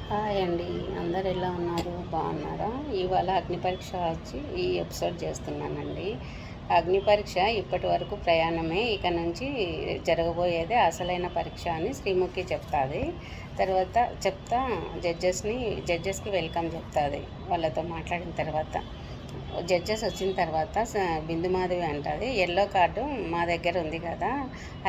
Hi అండి. అందరు ఎలా ఉన్నారు? బాగున్నారా? ఇవాళ అగ్ని పరీక్ష వచ్చి ఈ ఎపిసోడ్ చేస్తున్నానండి. అగ్ని పరీక్ష ఇప్పటి వరకు ప్రయాణమే, ఇక నుంచి జరగబోయేదే అసలైన పరీక్ష అని శ్రీముఖి చెప్తాది. తర్వాత జడ్జెస్కి వెల్కమ్ చెప్తుంది. వాళ్ళతో మాట్లాడిన తర్వాత జడ్జెస్ వచ్చిన తర్వాత బిందుమాధవి అంటుంది, ఎల్లో కార్డు మా దగ్గర ఉంది కదా,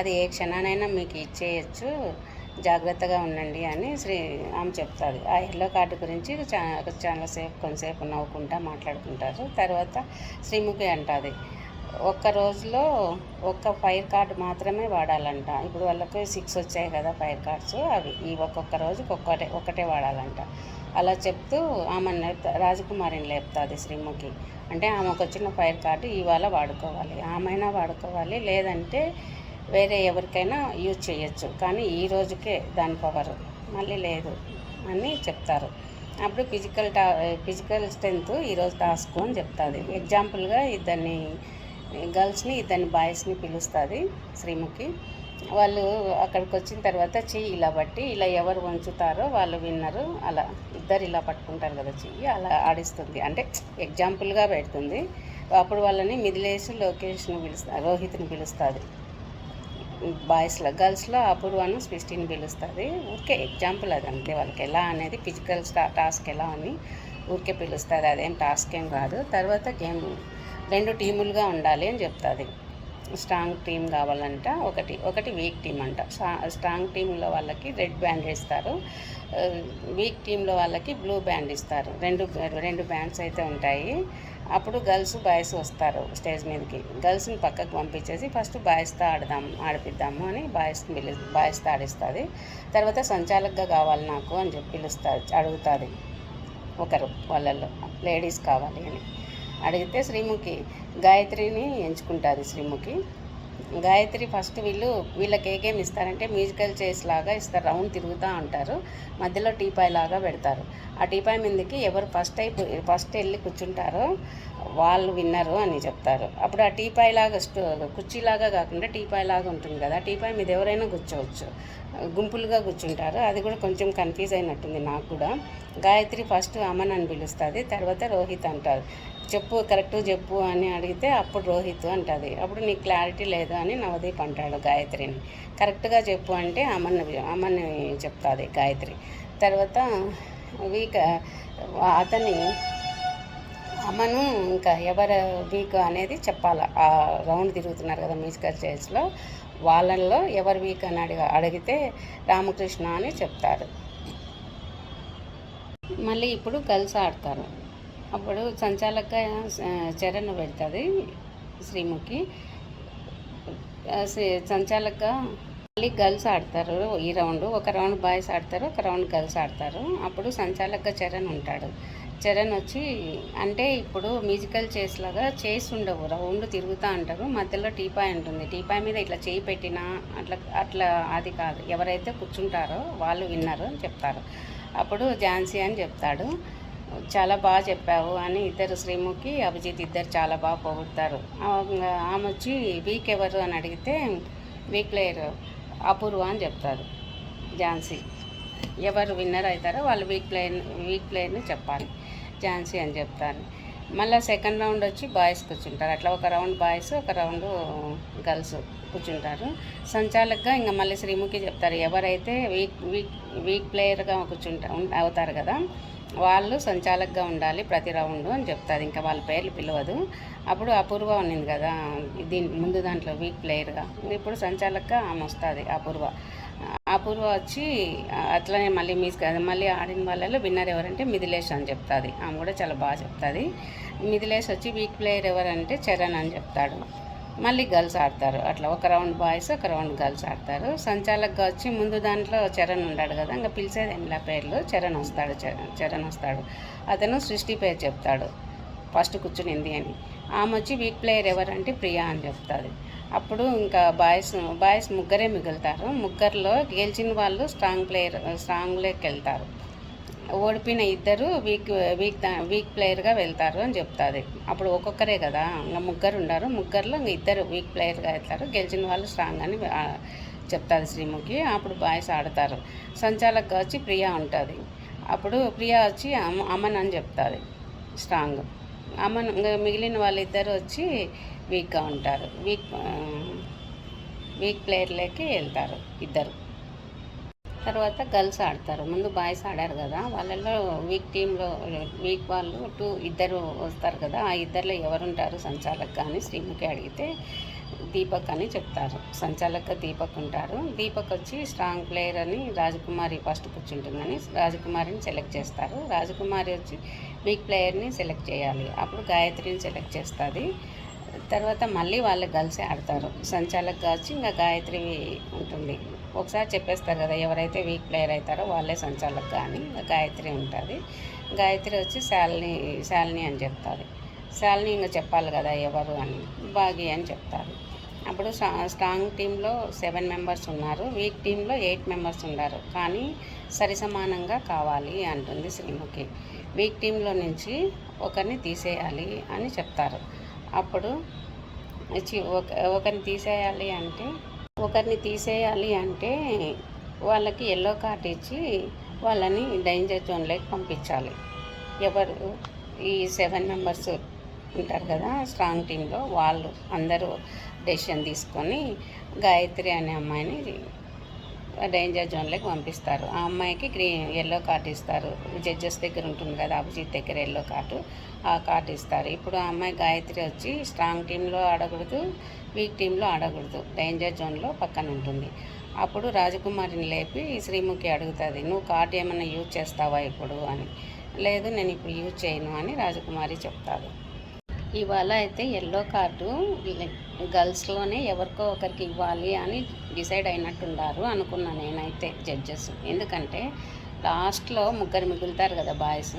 అది ఏ క్షణానైనా మీకు ఇచ్చేయచ్చు, జాగ్రత్తగా ఉండండి అని ఆమె చెప్తుంది. ఆ ఎల్లో కార్డు గురించి కొంతసేపు నవ్వుకుంటా మాట్లాడుకుంటారు. తర్వాత శ్రీముఖి అంటుంది, ఒక్క రోజులో ఒక్క ఫైర్ కార్డు మాత్రమే వాడాలంట. ఇప్పుడు వాళ్ళకి 6 వచ్చాయి కదా ఫైర్ కార్డ్స్, అవి ఈ ఒక్కొక్క రోజుకి ఒక్కటే వాడాలంట. అలా చెప్తూ ఆమె రాజకుమారిని లేపుతుంది శ్రీముఖి. అంటే ఆమెకు వచ్చిన ఫైర్ కార్డు ఇవాళ వాడుకోవాలి, ఆమెనా వాడుకోవాలి, లేదంటే వేరే ఎవరికైనా యూజ్ చేయొచ్చు, కానీ ఈ రోజుకే దాని పవర్ మళ్ళీ లేదు అని చెప్తారు. అప్పుడు ఫిజికల్ స్ట్రెంత్ ఈరోజు టాస్క్ అని చెప్తుంది. ఎగ్జాంపుల్గా ఇద్దరిని బాయ్స్ని పిలుస్తుంది శ్రీముఖి. వాళ్ళు అక్కడికి వచ్చిన తర్వాత చెయ్యి ఇలా బట్టి ఇలా ఎవరు వంచుతారో వాళ్ళు విన్నరు, అలా ఇద్దరు ఇలా పట్టుకుంటారు కదా చెయ్యి, అలా ఆడిస్తుంది. అంటే ఎగ్జాంపుల్గా పెడుతుంది. అప్పుడు వాళ్ళని మిథిలేష్ రోహిత్ని పిలుస్తుంది. బాయ్స్లో, గర్ల్స్లో అపూర్వను సృష్టిని పిలుస్తుంది. ఊరికే ఎగ్జాంపుల్ అది అంతే. వాళ్ళకి ఎలా అనేది ఫిజికల్ టాస్క్ ఎలా అని ఊరికే పిలుస్తుంది, అదేం టాస్క్ ఏం కాదు. తర్వాత గేమ్ 2 టీములుగా ఉండాలి అని చెప్తుంది. స్ట్రాంగ్ టీం కావాలంట, ఒకటి వీక్ టీం అంట. స్ట్రాంగ్ టీంలో వాళ్ళకి రెడ్ బ్యాండ్ ఇస్తారు, వీక్ టీంలో వాళ్ళకి బ్లూ బ్యాండ్ ఇస్తారు. రెండు బ్యాండ్స్ అయితే ఉంటాయి. అప్పుడు గర్ల్స్ బాయ్స్ వస్తారు స్టేజ్ మీదకి. గర్ల్స్ని పక్కకు పంపించేసి ఫస్ట్ బాయ్స్తో ఆడిపిద్దాము అని బాయ్స్తో ఆడిస్తుంది. తర్వాత సంచాలకుగా కావాలి నాకు అని చెప్పి అడుగుతుంది ఒకరు, వాళ్ళల్లో లేడీస్ కావాలి అని అడిగితే శ్రీముఖి గాయత్రిని ఎంచుకుంటుంది. గాయత్రి ఫస్ట్ వీళ్ళకి ఏ గేమ్ ఇస్తారంటే మ్యూజికల్ చైర్స్ లాగా ఇస్తారు, రౌండ్ తిరుగుతూ ఉంటారు, మధ్యలో టీపాయ్ లాగా పెడతారు. ఆ టీపాయ్ మీదకి ఎవరు ఫస్ట్ వెళ్ళి కూర్చుంటారో వాళ్ళు విన్నరు అని చెప్తారు. అప్పుడు ఆ టీపాయ్ లాగా కుర్చీలాగా కాకుండా టీపాయ్ లాగా ఉంటుంది కదా, టీపాయ్ మీద ఎవరైనా కూర్చోవచ్చు, గుంపులుగా కూర్చుంటారు. అది కూడా కొంచెం కన్ఫ్యూజ్ అయినట్టుంది నాకు కూడా. గాయత్రి ఫస్ట్ అమన్ అని పిలుస్తుంది, తర్వాత రోహిత్ అంటారు. కరెక్ట్ చెప్పు అని అడిగితే అప్పుడు రోహిత్ అంటుంది. అప్పుడు నీకు క్లారిటీ లేదు అని నవదీప్ అంటాడు గాయత్రిని. కరెక్ట్గా చెప్పు అంటే అమ్మని చెప్తుంది గాయత్రి. తర్వాత అతన్ని అమ్మను ఇంకా ఎవరు వీక్ అనేది చెప్పాలి. ఆ రౌండ్ తిరుగుతున్నారు కదా మ్యూజికల్ చైర్స్లో, వాళ్ళల్లో ఎవరు వీక్ అని అడిగితే రామకృష్ణ అని చెప్తారు. మళ్ళీ ఇప్పుడు గర్ల్స్ ఆడతారు. అప్పుడు సంచాలకుగా చరణ్ పెడుతుంది శ్రీముఖి. సంచాలకుగా మళ్ళీ గర్ల్స్ ఆడతారు ఈ రౌండ్. ఒక రౌండ్ బాయ్స్ ఆడతారు, ఒక రౌండ్ గర్ల్స్ ఆడతారు. అప్పుడు సంచాలకుగా చరణ్ ఉంటాడు. చరణ్ వచ్చి అంటే ఇప్పుడు మ్యూజికల్ చైర్స్ లాగా చైర్స్ ఉండవు, రౌండ్ తిరుగుతూ అంటారు, మధ్యలో టీపాయ్ ఉంటుంది. టీపాయ్ మీద ఇట్లా చేయి పెట్టినా అట్లా అది కాదు, ఎవరైతే కూర్చుంటారో వాళ్ళు విన్నరు అని చెప్తారు. అప్పుడు ఝాన్సీ అని చెప్తాడు. చాలా బాగా చెప్పావు అని శ్రీముఖి అభిజిత్ ఇద్దరు చాలా బాగా పొగుడతారు. ఆమె వచ్చి వీక్ ఎవరు అని అడిగితే వీక్ ప్లేయర్ అపూర్వ అని చెప్తారు ఝాన్సీ. ఎవరు విన్నర్ అవుతారో వాళ్ళు వీక్ ప్లేయర్ని చెప్పాలి, ఝాన్సీ అని చెప్తారు. మళ్ళీ సెకండ్ రౌండ్ వచ్చి బాయ్స్ కూర్చుంటారు. అట్లా ఒక రౌండ్ బాయ్స్, ఒక రౌండ్ గర్ల్స్ కూర్చుంటారు. సంచాలకుగా ఇంకా మళ్ళీ శ్రీముఖి చెప్తారు, ఎవరైతే వీక్ ప్లేయర్గా అవుతారు కదా వాళ్ళు సంచాలకుగా ఉండాలి ప్రతి రౌండ్ అని చెప్తారు. ఇంకా వాళ్ళ పేర్లు పిలవదు. అప్పుడు అపూర్వ ఉన్నింది కదా ముందు దాంట్లో వీక్ ప్లేయర్గా, ఇప్పుడు సంచాలకుగా ఆమె వస్తుంది అపూర్వ వచ్చి అట్లనే మళ్ళీ ఆడిన వాళ్ళలో విన్నర్ ఎవరంటే మిథిలేష్ అని చెప్తుంది. ఆమె కూడా చాలా బాగా చెప్తుంది. మిథిలేష్ వచ్చి వీక్ ప్లేయర్ ఎవరంటే చరణ్ అని చెప్తాడు. మళ్ళీ గర్ల్స్ ఆడతారు. అట్లా ఒక రౌండ్ బాయ్స్, ఒక రౌండ్ గర్ల్స్ ఆడతారు. సంచాలకుగా వచ్చి ముందు దాంట్లో చరణ్ ఉన్నాడు కదా, ఇంకా పిలిచేది ఏమిలా పేర్లు, చరణ్ వస్తాడు. అతను సృష్టి పేరు చెప్తాడు ఫస్ట్ కూర్చునింది అని. ఆమె వచ్చి వీక్ ప్లేయర్ ఎవరంటే ప్రియా అని చెప్తుంది. అప్పుడు ఇంకా బాయ్స్ ముగ్గురే మిగులుతారు. ముగ్గురులో గెలిచిన వాళ్ళు స్ట్రాంగ్లోకి వెళ్తారు. ఓడిపోయిన ఇద్దరు వీక్ ప్లేయర్గా వెళ్తారు అని చెప్తుంది. అప్పుడు ఒక్కొక్కరే కదా, ఇంకా ముగ్గురు ఉన్నారు, ముగ్గురులో ఇంకా ఇద్దరు వీక్ ప్లేయర్గా వెళ్తారు, గెలిచిన వాళ్ళు స్ట్రాంగ్ అని చెప్తుంది శ్రీముఖి. అప్పుడు బాయ్స్ ఆడతారు. సంచాలకుగా వచ్చి ప్రియా ఉంటుంది. అప్పుడు ప్రియా వచ్చి అమ్మన్ అని చెప్తుంది స్ట్రాంగ్. అమ్మన్ మిగిలిన వాళ్ళిద్దరు వచ్చి వీక్గా ఉంటారు. వీక్ ప్లేయర్లోకి వెళ్తారు ఇద్దరు. తర్వాత గర్ల్స్ ఆడతారు. ముందు బాయ్స్ ఆడారు కదా, వాళ్ళలో వీక్ వాళ్ళు ఇద్దరు వస్తారు కదా, ఆ ఇద్దరిలో ఎవరుంటారు సంచాలక్ కానీ శ్రీముఖి అడిగితే దీపక్ అని చెప్తారు. సంచాలక్ దీపక్ ఉంటారు. దీపక్ వచ్చి స్ట్రాంగ్ ప్లేయర్ అని రాజకుమారి ఫస్ట్ కూర్చుంటుందని రాజకుమారిని సెలెక్ట్ చేస్తారు. రాజకుమారి వచ్చి వీక్ ప్లేయర్ని సెలెక్ట్ చేయాలి. అప్పుడు గాయత్రిని సెలెక్ట్ చేస్తుంది. తర్వాత మళ్ళీ వాళ్ళు కలిసి ఆడతారు. సంచాలక్ వచ్చి ఇంకా గాయత్రి ఉంటుంది. ఒకసారి చెప్పేస్తారు కదా, ఎవరైతే వీక్ ప్లేయర్ అవుతారో వాళ్ళే సంచాలక్ కానీ గాయత్రి ఉంటుంది. గాయత్రి వచ్చి శాలిని అని చెప్తుంది. శాలిని ఇంకా చెప్పాలి కదా ఎవరు అని, బాగి అని చెప్తారు. అప్పుడు స్ట్రాంగ్ టీంలో 7 మెంబర్స్ ఉన్నారు, వీక్ టీంలో 8 మెంబర్స్ ఉన్నారు, కానీ సరిసమానంగా కావాలి అంటుంది శ్రీముఖి. వీక్ టీంలో నుంచి ఒకరిని తీసేయాలి అని చెప్తారు. అప్పుడు ఒకరిని తీసేయాలి అంటే వాళ్ళకి ఎల్లో కార్డ్ ఇచ్చి వాళ్ళని డేంజర్ జోన్లోకి పంపించాలి. ఎవరు ఈ 7 మెంబర్స్ ఉంటారు కదా స్ట్రాంగ్ టీంలో, వాళ్ళు అందరూ డెసిషన్ తీసుకొని గాయత్రి అనే అమ్మాయిని డేంజర్ జోన్లోకి పంపిస్తారు. ఆ అమ్మాయికి ఎల్లో కార్డు ఇస్తారు. జడ్జెస్ దగ్గర ఉంటుంది కదా, అభిజిత్ దగ్గర ఎల్లో కార్డు, ఆ కార్డు ఇస్తారు. ఇప్పుడు ఆ అమ్మాయి గాయత్రి వచ్చి స్ట్రాంగ్ టీంలో ఆడకూడదు, వీక్ టీంలో ఆడకూడదు, డేంజర్ జోన్లో పక్కన ఉంటుంది. అప్పుడు రాజకుమారిని లేపి శ్రీముఖి అడుగుతుంది, నువ్వు కార్డు ఏమైనా యూజ్ చేస్తావా ఇప్పుడు అని. లేదు, నేను ఇప్పుడు యూజ్ చేయను అని రాజకుమారి చెప్తాడు. ఇవాళ అయితే ఎల్లో కార్డు గర్ల్స్లోనే ఎవరికో ఒకరికి ఇవ్వాలి అని డిసైడ్ అయినట్టున్నారు అనుకున్నా నేనైతే జడ్జెస్. ఎందుకంటే లాస్ట్లో 3 మిగులుతారు కదా బాయ్స్,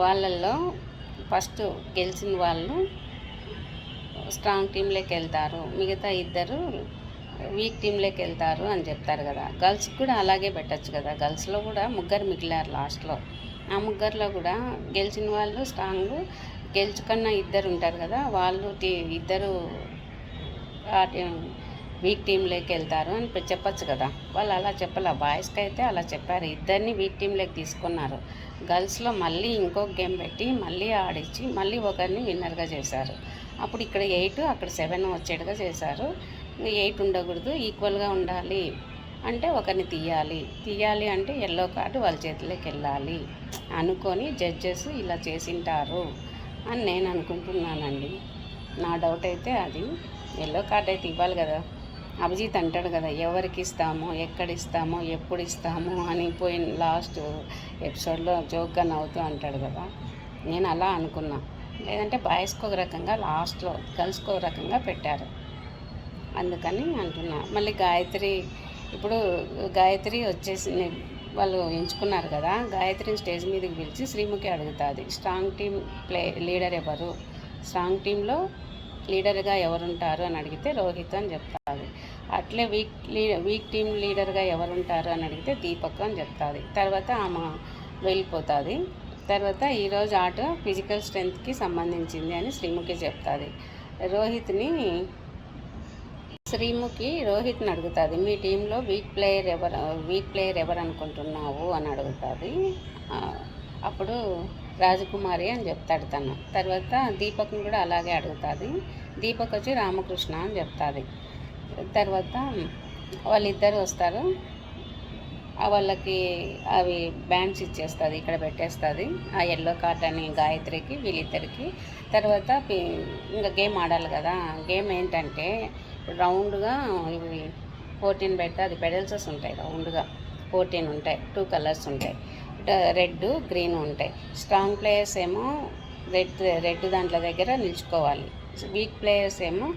వాళ్ళల్లో ఫస్ట్ గెలిచిన వాళ్ళు స్ట్రాంగ్ టీంలోకి వెళ్తారు, మిగతా ఇద్దరు వీక్ టీంలోకి వెళ్తారు అని చెప్తారు కదా. గర్ల్స్ కూడా అలాగే పెట్టచ్చు కదా, గర్ల్స్లో కూడా 3 మిగిలారు లాస్ట్లో. ఆ 3లో కూడా గెలిచిన వాళ్ళు స్ట్రాంగ్, గెలుచుకున్న ఇద్దరు ఉంటారు కదా, వాళ్ళు ఇద్దరు వీక్ టీంలోకి వెళ్తారు అని చెప్పచ్చు కదా. వాళ్ళు అలా చెప్పాల, బాయ్స్కి అయితే అలా చెప్పారు, ఇద్దరిని వీక్ టీంలోకి తీసుకున్నారు. గర్ల్స్లో మళ్ళీ ఇంకొక గేమ్ పెట్టి మళ్ళీ ఆడించి మళ్ళీ ఒకరిని విన్నర్గా చేశారు. అప్పుడు ఇక్కడ 8 అక్కడ 7 వచ్చేట్టుగా చేశారు. 8 ఉండకూడదు, ఈక్వల్గా ఉండాలి అంటే ఒకరిని తీయాలి అంటే ఎల్లో కార్డు వాళ్ళ చేతిలోకి వెళ్ళాలి అనుకొని జడ్జెస్ ఇలా చేసింటారు అని నేను అనుకుంటున్నానండి. నా డౌట్ అయితే అది. ఎల్లో కార్డ్ అయితే ఇవ్వాలి కదా. అభిజిత్ అంటాడు కదా, ఎవరికి ఇస్తామో, ఎక్కడ ఇస్తామో, ఎప్పుడు ఇస్తామో అని పోయిన లాస్ట్ ఎపిసోడ్లో జోక్గా నవ్వుతూ అంటాడు కదా. నేను అలా అనుకున్నా. లేదంటే బాయ్స్కి ఒక రకంగా, లాస్ట్లో గర్ల్స్కి ఒక రకంగా పెట్టారు, అందుకని అంటున్నా. మళ్ళీ ఇప్పుడు గాయత్రి వచ్చేసి వాళ్ళు ఎంచుకున్నారు కదా, గాయత్రిని స్టేజ్ మీదకి పిలిచి శ్రీముఖి అడుగుతుంది, స్ట్రాంగ్ టీం లీడర్ ఎవరు, స్ట్రాంగ్ టీంలో లీడర్గా ఎవరుంటారు అని అడిగితే రోహిత్ అని చెప్తుంది. అట్లే వీక్ టీం లీడర్గా ఎవరుంటారు అని అడిగితే దీపక్ అని చెప్తుంది. తర్వాత ఆమె వెళ్ళిపోతుంది. తర్వాత ఈరోజు ఆట ఫిజికల్ స్ట్రెంగ్త్కి సంబంధించింది అని శ్రీముఖి చెప్తుంది. రోహిత్ని అడుగుతుంది, మీ టీంలో వీక్ ప్లేయర్ ఎవరు అనుకుంటున్నావు అని అడుగుతుంది. అప్పుడు రాజకుమారి అని చెప్తాడు తను. తర్వాత దీపక్ని కూడా అలాగే అడుగుతుంది. దీపక్ వచ్చి రామకృష్ణ అని చెప్తుంది. తర్వాత వాళ్ళిద్దరు వస్తారు, వాళ్ళకి అవి బ్యాండ్స్ ఇచ్చేస్తుంది, ఇక్కడ పెట్టేస్తుంది ఆ ఎల్లో కార్డ్ అని గాయత్రికి, వీళ్ళిద్దరికి. తర్వాత ఇంకా గేమ్ ఆడాలి కదా. గేమ్ ఏంటంటే రౌండ్గా ఇవి 14 పెడితే అది పెడల్సెస్ ఉంటాయి, రౌండ్గా 14 ఉంటాయి, 2 కలర్స్ ఉంటాయి, రెడ్ గ్రీన్ ఉంటాయి. స్ట్రాంగ్ ప్లేయర్స్ ఏమో రెడ్ దాంట్లో దగ్గర నిల్చుకోవాలి, వీక్ ప్లేయర్స్ ఏమో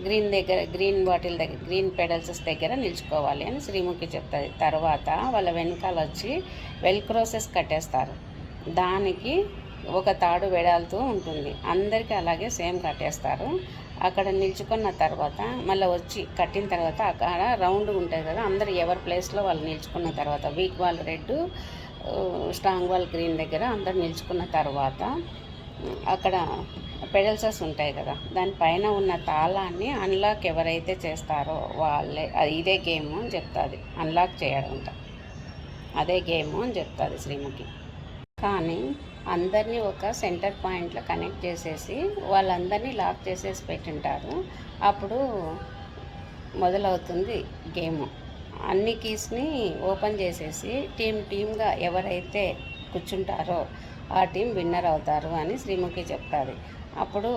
గ్రీన్ బాటిల్ దగ్గర, గ్రీన్ పెడల్సెస్ దగ్గర నిల్చుకోవాలి అని శ్రీముఖి చెప్తుంది. తర్వాత వాళ్ళ వెనకాల వచ్చి వెల్క్రోసెస్ కట్టేస్తారు, దానికి ఒక తాడు వెడాలుతూ ఉంటుంది, అందరికీ అలాగే సేమ్ కట్టేస్తారు. అక్కడ నిల్చుకున్న తర్వాత మళ్ళీ వచ్చి కట్టిన తర్వాత అక్కడ రౌండ్ ఉంటుంది కదా, అందరు ఎవరి ప్లేస్లో వాళ్ళు నిల్చుకున్న తర్వాత వీక్ వాళ్ళు రెడ్, స్ట్రాంగ్ వాళ్ళు గ్రీన్ దగ్గర అందరు నిల్చుకున్న తర్వాత అక్కడ పెడల్సెస్ ఉంటాయి కదా, దానిపైన ఉన్న తాళాన్ని అన్లాక్ ఎవరైతే చేస్తారో వాళ్ళే, ఇదే గేమ్ అని చెప్తుంది, అన్లాక్ చేయడం. అదే గేము అని చెప్తుంది శ్రీముఖి. కానీ అందరినీ ఒక సెంటర్ పాయింట్లో కనెక్ట్ చేసేసి వాళ్ళందరినీ లాక్ చేసేసి పెట్టింటారు. అప్పుడు మొదలవుతుంది గేము. అన్ని కీస్ని ఓపెన్ చేసేసి టీమ్గా ఎవరైతే కూర్చుంటారో ఆ టీం విన్నర్ అవుతారు అని శ్రీముఖి చెప్తుంది. అప్పుడు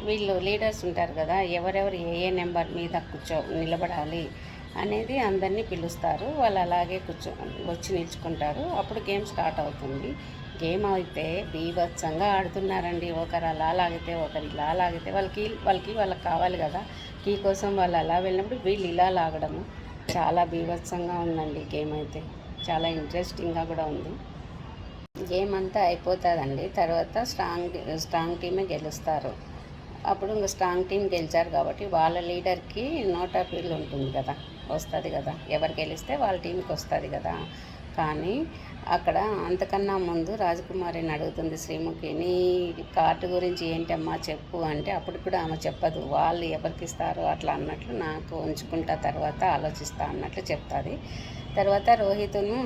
వీళ్ళు లీడర్స్ ఉంటారు కదా, ఎవరెవరు ఏ నెంబర్ మీద నిలబడాలి అనేది అందరినీ పిలుస్తారు. వాళ్ళు అలాగే వచ్చి నిల్చుకుంటారు. అప్పుడు గేమ్ స్టార్ట్ అవుతుంది. గేమ్ అయితే బీభత్సంగా ఆడుతున్నారండి. ఒకరు అలా లాగితే ఒకరు ఇలా లాగితే వాళ్ళకి కావాలి కదా, కీ కోసం వాళ్ళు అలా వెళ్ళినప్పుడు వీళ్ళు ఇలా లాగడము చాలా బీభత్సంగా ఉందండి. గేమ్ అయితే చాలా ఇంట్రెస్టింగ్గా కూడా ఉంది. గేమ్ అంతా అయిపోతుందండి. తర్వాత స్ట్రాంగ్ టీమే గెలుస్తారు. అప్పుడు ఇంకా స్ట్రాంగ్ టీం గెలిచారు కాబట్టి వాళ్ళ లీడర్కి నోట్ ఆఫ్ వీల్ ఉంటుంది కదా, వస్తుంది కదా, ఎవరు గెలిస్తే వాళ్ళ టీంకి వస్తుంది కదా. కానీ అక్కడ అంతకన్నా ముందు రాజకుమారిని అడుగుతుంది శ్రీముఖి, నీ కార్డు గురించి ఏంటమ్మా చెప్పు అంటే అప్పుడు కూడా ఆమె చెప్పదు. వాళ్ళు ఎవరికి ఇస్తారో అట్లా అన్నట్లు నాకు ఉంచుకుంటా తర్వాత ఆలోచిస్తా అన్నట్లు చెప్తుంది. తర్వాత రోహిత్ను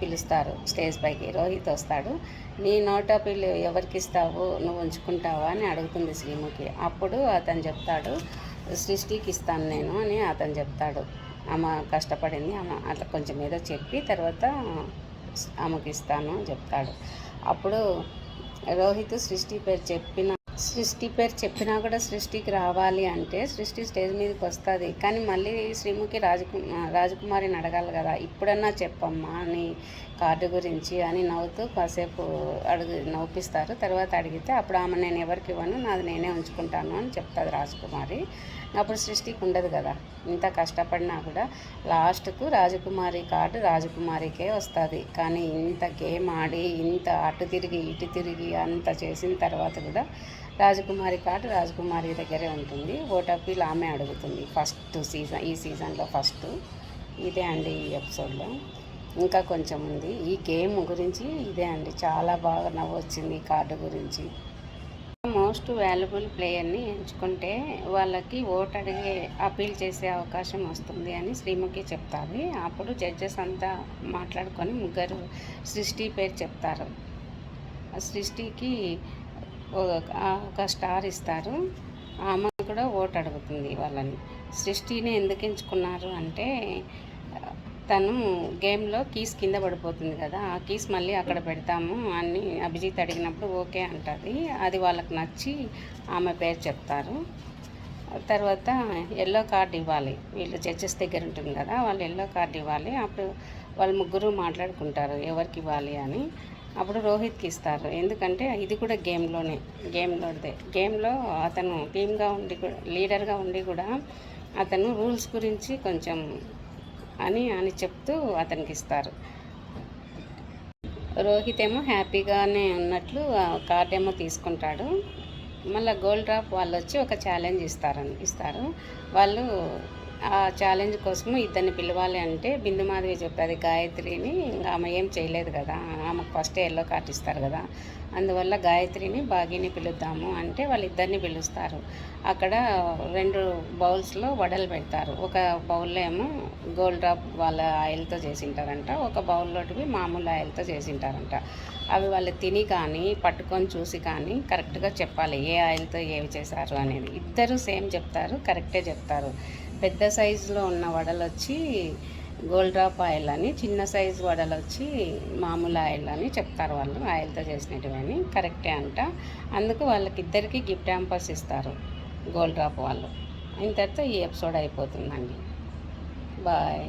పిలుస్తారు స్టేజ్ పైకి. రోహిత్ వస్తాడు. నీ నోట్ ఆఫ్ వీల్ ఎవరికి ఇస్తావు, నువ్వు ఉంచుకుంటావా అని అడుగుతుంది శ్రీముఖి. అప్పుడు అతను చెప్తాడు, సృష్టికి ఇస్తాను నేను అని అతను చెప్తాడు. ఆమె కష్టపడింది, ఆమె అట్లా కొంచెం ఏదో చెప్పి తర్వాత ఆమెకి ఇస్తాను అని చెప్తాడు. అప్పుడు రోహిత్ సృష్టి పేరు చెప్పినా కూడా సృష్టికి రావాలి అంటే సృష్టి స్టేజ్ మీదకి వస్తుంది. కానీ మళ్ళీ శ్రీముఖి రాజకుమారిని అడగాలి కదా, ఇప్పుడన్నా చెప్పమ్మా నీ కార్డు గురించి అని నవ్వుతూ కాసేపు నవ్విస్తారు. తర్వాత అడిగితే అప్పుడు ఆమె నేను ఎవరికి ఇవ్వను, నాది నేనే ఉంచుకుంటాను అని చెప్తుంది రాజకుమారి. అప్పుడు సృష్టికి ఉండదు కదా, ఇంత కష్టపడినా కూడా లాస్ట్కు రాజకుమారి కార్డు రాజకుమారికే వస్తుంది. కానీ ఇంత గేమ్ ఆడి ఇంత అటు తిరిగి ఇటు తిరిగి అంత చేసిన తర్వాత కూడా రాజకుమారి కార్డు రాజకుమారి దగ్గరే ఉంటుంది. ఓట్ ఆఫ్ వీల్ ఆమె అడుగుతుంది ఈ సీజన్లో ఫస్ట్. ఇదే అండి ఈ ఎపిసోడ్లో. ఇంకా కొంచెం ఉంది ఈ గేమ్ గురించి. ఇదే అండి, చాలా బాగా నవ్వొచ్చింది ఈ కార్డు గురించి. మోస్ట్ వాల్యుబుల్ ప్లేయర్ని ఎంచుకుంటే వాళ్ళకి ఓట్ అడిగే అపీల్ చేసే అవకాశం వస్తుంది అని శ్రీముఖి చెప్తారు. అప్పుడు జడ్జెస్ అంతా మాట్లాడుకొని ముగ్గురు సృష్టి పేరు చెప్తారు. సృష్టికి ఒక స్టార్ ఇస్తారు. ఆమె కూడా ఓట్ అడుగుతుంది వాళ్ళని. సృష్టిని ఎందుకు ఎంచుకున్నారు అంటే తను గేమ్లో కీస్ కింద పడిపోతుంది కదా, ఆ కీస్ మళ్ళీ అక్కడ పెడతాము అని అభిజిత్ అడిగినప్పుడు ఓకే అంటుంది. అది వాళ్ళకి నచ్చి ఆమె పేరు చెప్తారు. తర్వాత ఎల్లో కార్డు ఇవ్వాలి, వీళ్ళు జడ్జెస్ దగ్గర ఉంటుంది కదా, వాళ్ళు ఎల్లో కార్డు ఇవ్వాలి. అప్పుడు వాళ్ళు ముగ్గురు మాట్లాడుకుంటారు ఎవరికి ఇవ్వాలి అని. అప్పుడు రోహిత్కి ఇస్తారు. ఎందుకంటే ఇది కూడా గేమ్లో అతను టీమ్గా ఉండి కూడా లీడర్గా ఉండి కూడా అతను రూల్స్ గురించి కొంచెం అని చెప్తూ అతనికి ఇస్తారు. రోహిత్ ఏమో హ్యాపీగానే ఉన్నట్లు కార్డ్ ఏమో తీసుకుంటాడు. మళ్ళీ గోల్డ్ డ్రాప్ వాళ్ళు వచ్చి ఒక ఛాలెంజ్ ఇస్తారు. వాళ్ళు ఆ ఛాలెంజ్ కోసము ఇద్దరిని పిలవాలి అంటే బిందు మాధవి చెప్పేది గాయత్రిని, ఇంకా ఆమె ఏం చేయలేదు కదా, ఆమెకు ఫస్ట్ ఎల్లో కార్డ్ ఇస్తారు కదా, అందువల్ల గాయత్రిని భాగిని పిలుద్దాము అంటే వాళ్ళిద్దరిని పిలుస్తారు. అక్కడ 2 బౌల్స్లో వడలు పెడతారు. ఒక బౌల్లో ఏమో గోల్డ్ డ్రాప్ వాళ్ళ ఆయిల్తో చేసింటారంట, ఒక బౌల్లోటివి మామూలు ఆయిల్తో చేసింటారంట. అవి వాళ్ళు తిని కానీ పట్టుకొని చూసి కానీ కరెక్ట్గా చెప్పాలి ఏ ఆయిల్తో ఏవి చేశారు అనేది. ఇద్దరు సేమ్ చెప్తారు, కరెక్టే చెప్తారు. పెద్ద సైజులో ఉన్న వడలు వచ్చి గోల్డ్ డ్రాప్ ఆయిల్ అని, చిన్న సైజు వడలు వచ్చి మామూలు ఆయిల్ అని చెప్తారు. వాళ్ళు ఆయిల్తో చేసినటువని కరెక్టే అంట. అందుకు వాళ్ళకిద్దరికీ గిఫ్ట్ హ్యాంపర్స్ ఇస్తారు గోల్డ్ డ్రాప్ వాళ్ళు. అయిన తర్వాత ఈ ఎపిసోడ్ అయిపోతుందండి. బాయ్.